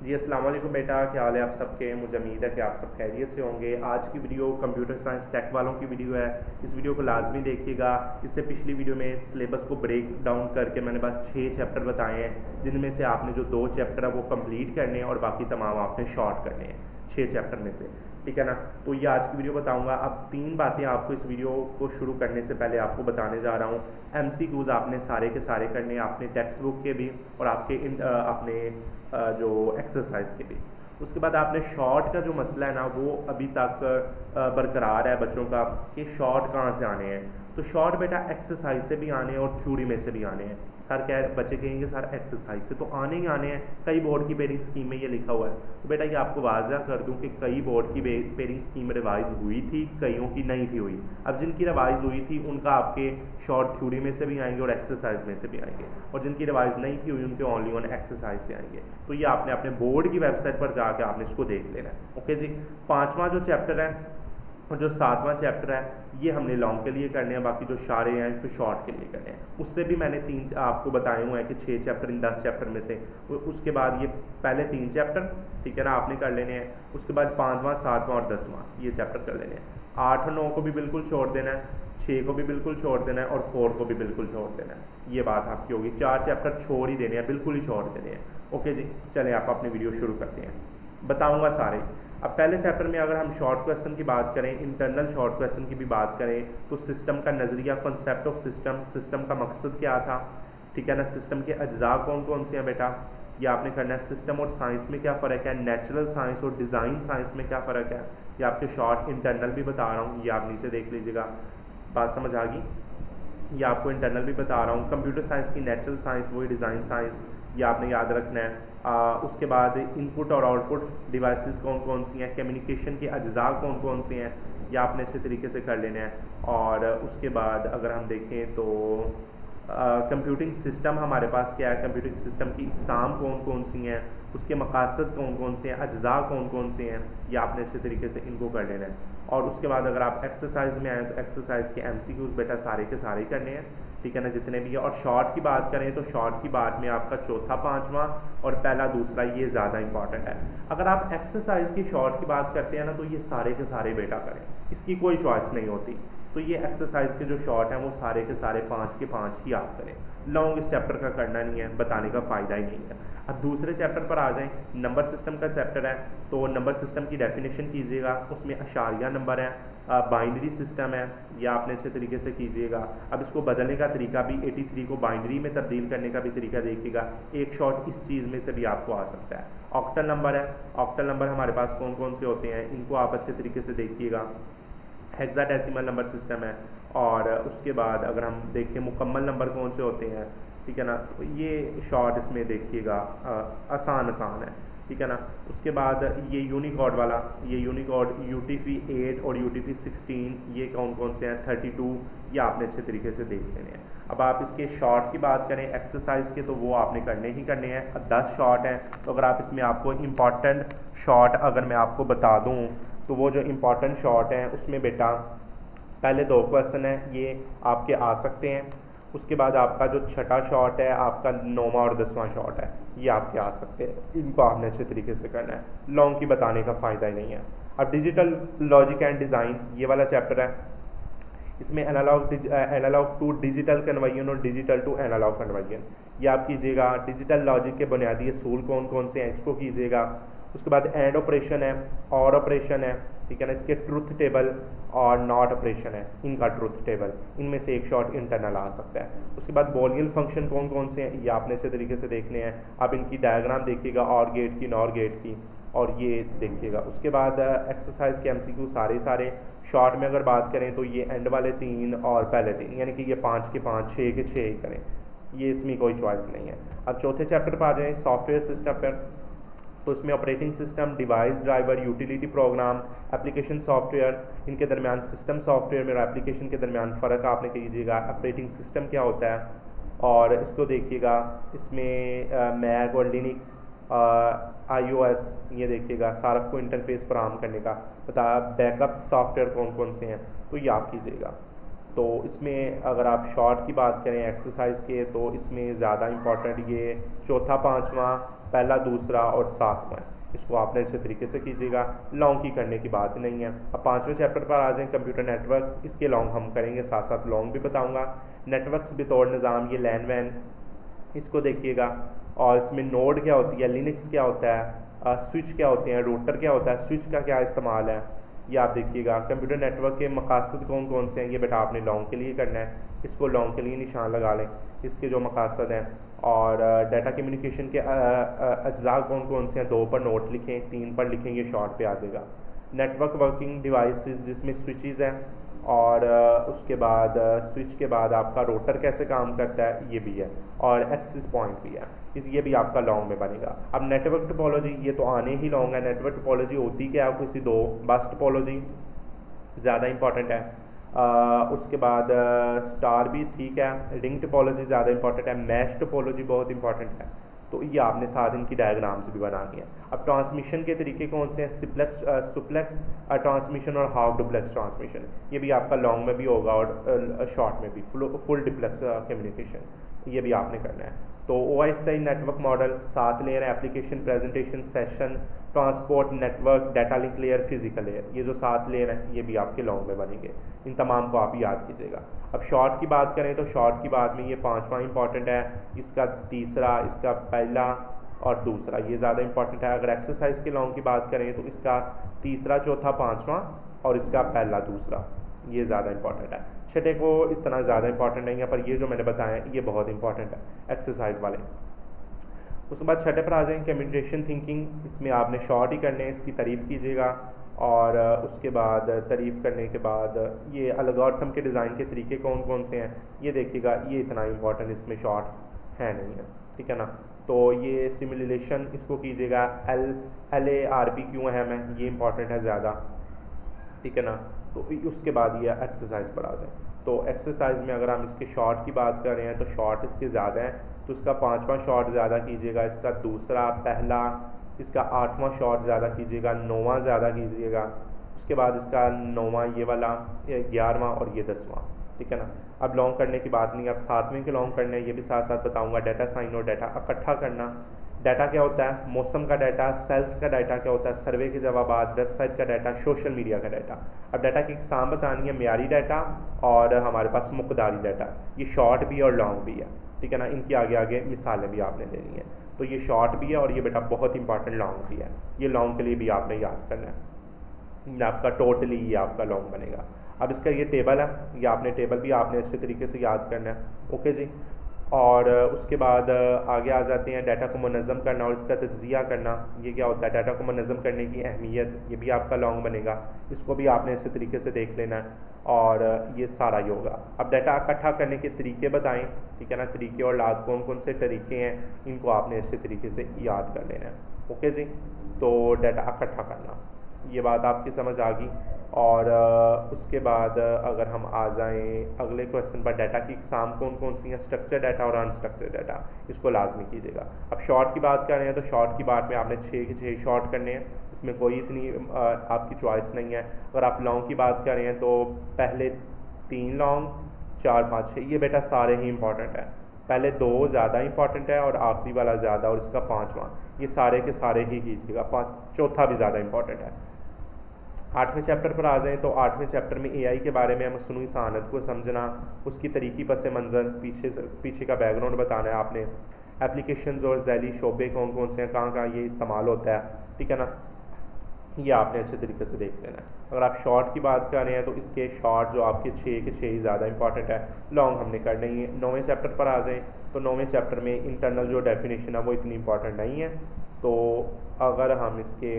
जी अस्सलाम वालेकुम बेटा, क्या हाल है आप सबके। मुझे उम्मीद है कि आप सब खैरियत से होंगे। आज की वीडियो कंप्यूटर साइंस टेक वालों की वीडियो है। इस वीडियो को लाजमी देखिएगा। इससे पिछली वीडियो में सिलेबस को ब्रेक डाउन करके मैंने बस 6 चैप्टर बताए हैं, जिनमें से आपने जो 2 चैप्टर है वो कंप्लीट करने हैं और बाकी तमाम आपने शॉर्ट करने हैं 6 चैप्टर में से, ठीक है ना। तो ये आज की वीडियो बताऊंगा। अब 3 बातें आपको इस वीडियो को शुरू करने से पहले आपको बताने जा रहा हूँ। MCQs आपने सारे के सारे करने हैं, आपने टेक्स्ट बुक के भी और आपने जो एक्सरसाइज के भी। उसके बाद आपने शॉर्ट का जो मसला है ना, वो अभी तक बरकरार है बच्चों का कि शॉर्ट कहाँ से आने हैं। तो शॉर्ट बेटा एक्सरसाइज से भी आने हैं और थ्योरी में से भी आने हैं। सर क्या बच्चे कहेंगे सर एक्सरसाइज से तो आने ही आने हैं, कई बोर्ड की पेयरिंग स्कीम में ये लिखा हुआ है। तो बेटा ये आपको वाज़ा कर दूं कि कई बोर्ड की पेयरिंग स्कीम रिवाइज हुई थी, कईयों की नहीं थी हुई। अब जिनकी रिवाइज हुई थी उनका आपके शॉर्ट थ्योरी में से भी आएंगे और एक्सरसाइज में से भी आएंगे, और जिनकी रिवाइज नहीं थी हुई उनके ओनली ऑन एक्सरसाइज से आएंगे। तो ये आपने अपने बोर्ड की वेबसाइट पर जाकर आपने इसको देख लेना है। ओके जी। 5वां जो चैप्टर है और जो 7वां चैप्टर है ये हमने लॉन्ग के लिए करने हैं, बाकी जो सारे हैं फिर शॉर्ट के लिए करने हैं। उससे भी मैंने 3 आपको बताए हुए हैं कि 6 चैप्टर इन 10 चैप्टर में से। उसके बाद ये पहले 3 चैप्टर, ठीक है ना, आपने कर लेने हैं। उसके बाद 5वां 7वां और 10वां ये चैप्टर कर लेने हैं। 8 और 9 को भी बिल्कुल छोड़ देना है, 6 को भी बिल्कुल छोड़ देना है और 4 को भी बिल्कुल छोड़ देना है। ये बात आपकी होगी, 4 चैप्टर छोड़ ही देने हैं, बिल्कुल ही छोड़ देने हैं। ओके जी, चलें आप अपनी वीडियो शुरू करते हैं, बताऊंगा सारे। अब पहले चैप्टर में अगर हम शॉर्ट क्वेश्चन की बात करें, इंटरनल शॉर्ट क्वेश्चन की भी बात करें, तो सिस्टम का नज़रिया, कॉन्सेप्ट ऑफ सिस्टम, सिस्टम का मकसद क्या था, ठीक है ना, सिस्टम के अज्जा कौन कौन से हैं बेटा, ये आपने करना है। सिस्टम और साइंस में क्या फ़र्क है, नेचुरल साइंस और डिज़ाइन साइंस में क्या फ़र्क है, ये आपके शॉर्ट इंटरनल भी बता रहा हूँ, ये आप नीचे देख लीजिएगा। बात समझ आ गई। ये आपको इंटरनल भी बता रहा हूँ। कंप्यूटर साइंस की नेचुरल साइंस वही डिज़ाइन साइंस, ये आपने याद रखना है। उसके बाद इनपुट और आउटपुट डिवाइसेस कौन कौन सी हैं, कम्युनिकेशन के अज्जा कौन कौन से हैं, ये आपने अच्छे तरीके से कर लेना है। और उसके बाद अगर हम देखें तो कंप्यूटिंग सिस्टम हमारे पास क्या है, कंप्यूटिंग सिस्टम की इकसाम कौन कौन सी हैं, उसके मकासद कौन कौन से हैं, अज्जा कौन कौन से हैं, ये आपने अच्छे तरीके से इनको कर लेना है। और उसके बाद अगर आप एक्सरसाइज में आए तो एक्सरसाइज के MCQs बेटा सारे के सारे करने हैं, ठीक है ना, जितने भी है। और शॉर्ट की बात करें तो शॉर्ट की बात में आपका चौथा 5वां और पहला दूसरा ये ज़्यादा इंपॉर्टेंट है। अगर आप एक्सरसाइज की शॉर्ट की बात करते हैं ना, तो ये सारे के सारे बेटा करें, इसकी कोई चॉइस नहीं होती। तो ये एक्सरसाइज के जो शॉर्ट हैं वो सारे के सारे 5 के 5 ही आप करें। लॉन्ग इस चैप्टर का करना नहीं है, बताने का फ़ायदा ही नहीं है। अब दूसरे चैप्टर पर आ जाएं, नंबर सिस्टम का चैप्टर है। तो नंबर सिस्टम की डेफिनेशन कीजिएगा, उसमें अशारिया नंबर है, बाइनरी सिस्टम है, यह आपने अच्छे तरीके से कीजिएगा। अब इसको बदलने का तरीका भी, 83 को बाइनरी में तब्दील करने का भी तरीका देखिएगा। एक शॉर्ट इस चीज़ में से भी आपको आ सकता है। ऑक्टल नंबर है, ऑक्टल नंबर हमारे पास कौन कौन से होते हैं, इनको आप अच्छे तरीके से देखिएगा। हेक्साडेसिमल नंबर सिस्टम है। और उसके बाद अगर हम देखें मुकम्मल नंबर कौन से होते हैं, ठीक है ना, तो ये शॉर्ट इसमें देखिएगा आसान है, ठीक है ना। उसके बाद ये यूनिकोड वाला, ये यूनिकोड UTF-8 और UTF-16 ये कौन कौन से हैं, 32, ये आपने अच्छे तरीके से देख लेने हैं। अब आप इसके शॉर्ट की बात करें एक्सरसाइज के, तो वो आपने करने ही करने हैं। 10 शॉर्ट हैं, तो अगर आप इसमें आपको इम्पॉर्टेंट शॉर्ट अगर मैं आपको बता दूँ तो वो जो इम्पॉर्टेंट शॉर्ट हैं उसमें बेटा पहले 2 क्वेश्चन हैं ये आपके आ सकते हैं। उसके बाद आपका जो छठा शॉर्ट है, आपका 9वां और 10वां शॉर्ट है, ये आपके आ सकते हैं। इनको आपने अच्छे तरीके से करना है, लॉन्ग की बताने का फ़ायदा ही नहीं है। अब डिजिटल लॉजिक एंड डिज़ाइन ये वाला चैप्टर है। इसमें एनालॉग टू डिजिटल कन्वर्जन और डिजिटल टू एनालॉग कन्वर्जन ये आप कीजिएगा। डिजिटल लॉजिक के बुनियादी असूल कौन कौन से हैं, इसको कीजिएगा। उसके बाद एंड ऑपरेशन है, और ऑपरेशन है, ठीक है ना, इसके ट्रुथ टेबल और नॉट ऑपरेशन है, इनका ट्रुथ टेबल, इनमें से एक शॉर्ट इंटरनल आ सकता है। उसके बाद बॉलियन फंक्शन कौन कौन से हैं, ये आपने अच्छे तरीके से देखने हैं। आप इनकी डायग्राम देखिएगा, और गेट की, नॉर गेट की, और ये देखिएगा। उसके बाद एक्सरसाइज के MCQ सारे शॉर्ट में अगर बात करें तो ये एंड वाले 3 और पहले 3, यानी कि ये 5 के 5, 6 के 6 ही करें, ये इसमें कोई चॉइस नहीं है। अब चौथे चैप्टर पर आ जाएँ सॉफ्टवेयर सिस्टम पर, तो इसमें operating system, device driver, utility programme, application software, इनके दरमियान सिस्टम सॉफ्टवेयर में और एप्लीकेशन के दरमियान फ़र्क आपने कीजिएगा। ऑपरेटिंग सिस्टम क्या होता है, और इसको देखिएगा। इसमें मैक और लिनक्स, iOS, ये देखिएगा सारफ को इंटरफेस फराहम करने का बता। बैकअप सॉफ्टवेयर कौन कौन से हैं, तो ये आप कीजिएगा। तो इसमें अगर आप शॉर्ट की बात करें एक्सरसाइज के, तो इसमें ज़्यादा इम्पॉर्टेंट ये चौथा 5वां पहला, दूसरा और सातवां, इसको आपने अच्छे तरीके से कीजिएगा। लॉन्ग की करने की बात नहीं है। अब 5वें चैप्टर पर आ जाएं, कंप्यूटर नेटवर्क्स। इसके लॉन्ग हम करेंगे, साथ साथ लॉन्ग भी बताऊंगा। नेटवर्क्स बतौर निज़ाम, ये लैन वैन, इसको देखिएगा। और इसमें नोड क्या होती है, लिनक्स क्या होता है, स्विच क्या होते हैं, रूटर क्या होता है, स्विच का क्या इस्तेमाल है, ये आप देखिएगा। कंप्यूटर नेटवर्क के मकासद कौन कौन से हैं, ये बेटा आपने लॉन्ग के लिए करना है, इसको लॉन्ग के लिए निशान लगा लें, इसके जो मकासद हैं। और डाटा कम्युनिकेशन के अज्जा कौन कौन से हैं, 2 पर नोट लिखें, 3 पर लिखें, ये शॉर्ट पे आ जाएगा। नेटवर्क वर्किंग डिवाइसेस, जिसमें स्विचेस हैं, और उसके बाद स्विच के बाद आपका रोटर कैसे काम करता है, ये भी है, और एक्सेस पॉइंट भी है, ये भी आपका लॉन्ग में बनेगा। अब नेटवर्क टोपोलॉजी, ये तो आने ही लॉन्ग है। नेटवर्क टोपोलॉजी होती क्या है, किसी 2 बस टोपोलॉजी ज़्यादा इंपॉर्टेंट है। उसके बाद स्टार भी ठीक है, रिंग टोपोलॉजी ज़्यादा इंपॉर्टेंट है, मैश टोपोलॉजी बहुत इंपॉर्टेंट है। तो ये आपने साथ इनकी डायग्राम्स भी बनानी है। अब ट्रांसमिशन के तरीके कौन से हैं, सुप्लेक्स ट्रांसमिशन और हाफ डुप्लेक्स ट्रांसमिशन, ये भी आपका लॉन्ग में भी होगा और शॉर्ट में भी। फुल डुप्लेक्स कम्युनिकेशन, ये भी आपने करना है। तो OSI नेटवर्क मॉडल, 7 लेयर है, application, presentation, session, transport, network, data link layer, physical layer, ये जो 7 लेयर हैं ये भी आपके लॉन्ग में बनेंगे। इन तमाम को आप याद कीजिएगा। अब शॉर्ट की बात करें तो शॉर्ट की बात में ये 5वां इंपॉर्टेंट है, इसका तीसरा, इसका पहला और दूसरा, ये ज़्यादा इंपॉर्टेंट है। अगर एक्सरसाइज के लॉन्ग की बात करें तो इसका तीसरा, चौथा, 5वां और इसका पहला, दूसरा, ये ज़्यादा इंपॉर्टेंट है। छठे को इस तरह ज़्यादा इंपॉर्टेंट नहीं है, पर ये जो मैंने बताया ये बहुत इंपॉर्टेंट है एक्सरसाइज वाले। उसके बाद छठे पर आ जाएँ, कम्युनिकेशन थिंकिंग, इसमें आपने शॉर्ट ही करने, इसकी तारीफ़ कीजिएगा। और उसके बाद तारीफ़ करने के बाद ये एल्गोरिथम के डिज़ाइन के तरीके कौन कौन से हैं ये देखिएगा, ये इतना इंपॉर्टेंट इसमें शॉर्ट है नहीं है, ठीक है ना। तो ये सिमुलेशन, इसको कीजिएगा। LARP क्यों अहम है, ये इंपॉर्टेंट है ज़्यादा, ठीक है ना। तो उसके बाद ये एक्सरसाइज पर आ जाए। तो एक्सरसाइज में अगर हम इसके शॉर्ट की बात कर रहे हैं तो शॉर्ट इसके ज़्यादा हैं, तो इसका 5वां शॉर्ट ज़्यादा कीजिएगा, इसका दूसरा, पहला, इसका 8वां शॉर्ट ज़्यादा कीजिएगा, 9वां ज़्यादा कीजिएगा, उसके बाद इसका 9वां ये वाला, 11वां और ये 10वां, ठीक है ना। अब लॉन्ग करने की बात नहीं, अब 7वें के लॉन्ग करने हैं, ये भी साथ साथ बताऊंगा। डाटा साइन और डाटा इकट्ठा करना, डाटा क्या होता है, मौसम का डाटा, सेल्स का डाटा क्या होता है, सर्वे के जवाब, वेबसाइट का डाटा, सोशल मीडिया का डाटा। अब डाटा की इकसाम बतानी है, म्यारी डाटा और हमारे पास मुकदारी डाटा, ये शॉर्ट भी और लॉन्ग भी है, ठीक है ना। इनकी आगे आगे मिसालें भी आपने देनी है। तो ये शॉर्ट भी है और ये बेटा बहुत इंपॉर्टेंट लॉन्ग भी है, ये लॉन्ग के लिए भी आपने याद करना है, आपका टोटली ये आपका लॉन्ग बनेगा। अब इसका ये टेबल है, ये आपने टेबल भी आपने अच्छे तरीके से याद करना है, ओके जी। और उसके बाद आगे आ जाते हैं, डाटा को मुनज़्ज़म करना और इसका तज्ज़िया करना, ये क्या होता है, डाटा को मुनज़्ज़म करने की अहमियत, ये भी आपका लॉन्ग बनेगा, इसको भी आपने अच्छे तरीके से देख लेना है। और ये सारा ही होगा। अब डाटा इकट्ठा करने के तरीके बताएं, ठीक है ना, तरीके और लाद कौन कौन से तरीके हैं, इनको आपने अच्छे तरीके से याद कर लेना है, ओके जी। तो डाटा इकट्ठा करना, ये बात आपकी समझ आ गई। और उसके बाद अगर हम आ जाएं अगले क्वेश्चन पर, डाटा की इकसाम कौन कौन सी हैं, स्ट्रक्चर डाटा और अनस्ट्रक्चर डाटा, इसको लाजमी कीजिएगा। अब शॉर्ट की बात कर रहे हैं तो शॉर्ट की बात में आपने 6 के 6 शॉर्ट करने हैं, इसमें कोई इतनी आपकी चॉइस नहीं है। अगर आप लॉन्ग की बात कर रहे हैं तो पहले 3 लॉन्ग, 4, 5, 6, ये बेटा सारे ही इंपॉर्टेंट है। पहले 2 ज़्यादा इंपॉर्टेंट है और आखिरी वाला ज़्यादा, और इसका 5वां, ये सारे के सारे ही कीजिएगा। चौथा भी ज़्यादा इंपॉर्टेंट है। 8वें चैप्टर पर आ जाएं तो 8वें चैप्टर में AI के बारे में, मसनूई सआनत को समझना, उसकी तरीकी पस मंज़र, पीछे का बैकग्राउंड बताना है आपने। एप्लीकेशंस और ज़ैली शोबे कौन कौन से हैं, कहाँ कहाँ ये इस्तेमाल होता है, ठीक है ना, ये आपने अच्छे तरीके से देख लेना है। अगर आप शॉर्ट की बात कर रहे हैं तो इसके शॉर्ट जो आपके 6 के 6 ही ज़्यादा इंपॉर्टेंट है, लॉन्ग हमने कर नहीं है। 9वें चैप्टर पर आ जाएँ तो 9वें चैप्टर में इंटरनल जो डेफिनेशन है वो इतनी इंपॉर्टेंट नहीं है। तो अगर हम इसके,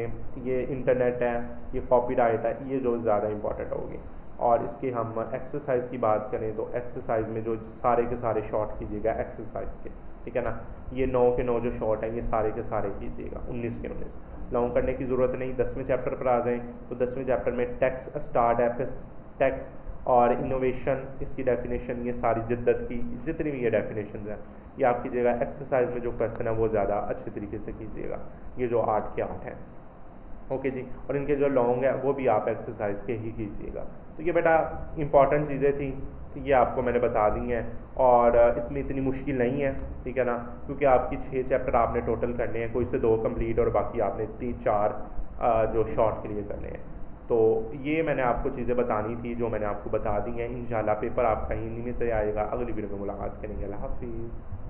ये इंटरनेट है, ये कॉपीराइट है, ये जो ज़्यादा इंपॉर्टेंट होगी। और इसके हम एक्सरसाइज की बात करें तो एक्सरसाइज में जो सारे के सारे शॉर्ट कीजिएगा एक्सरसाइज के, ठीक है ना। ये 9 के 9 जो शॉर्ट हैं ये सारे के सारे कीजिएगा, 19 के 19, लॉन्ग करने की ज़रूरत नहीं। 10वें चैप्टर पर आ जाएँ तो 10वें चैप्टर में टेक्स, स्टार्ट एप्स, टेक और इनोवेशन, इसकी डेफिनेशन, ये सारी जिद्दत की जितनी भी ये डेफिनेशन हैं ये आप कीजिएगा। एक्सरसाइज में जो क्वेश्चन है वो ज़्यादा अच्छे तरीके से कीजिएगा, ये जो 8 के 8 हैं, ओके जी। और इनके जो लॉन्ग है वो भी आप एक्सरसाइज के ही कीजिएगा। तो ये बेटा इंपॉर्टेंट चीज़ें थी, ये आपको मैंने बता दी हैं। और इसमें इतनी मुश्किल नहीं है, ठीक है ना, क्योंकि आपकी 6 चैप्टर आपने टोटल करने हैं, कोई से 2 कंप्लीट और बाकी आपने 3-4 जो शॉर्ट क्लियर करने हैं। तो ये मैंने आपको चीज़ें बतानी थी जो मैंने आपको बता दी हैं। इंशाल्लाह पेपर आपका हिंदी में से आएगा। अगली वीडियो में मुलाकात करेंगे। अल्लाह हाफिज़।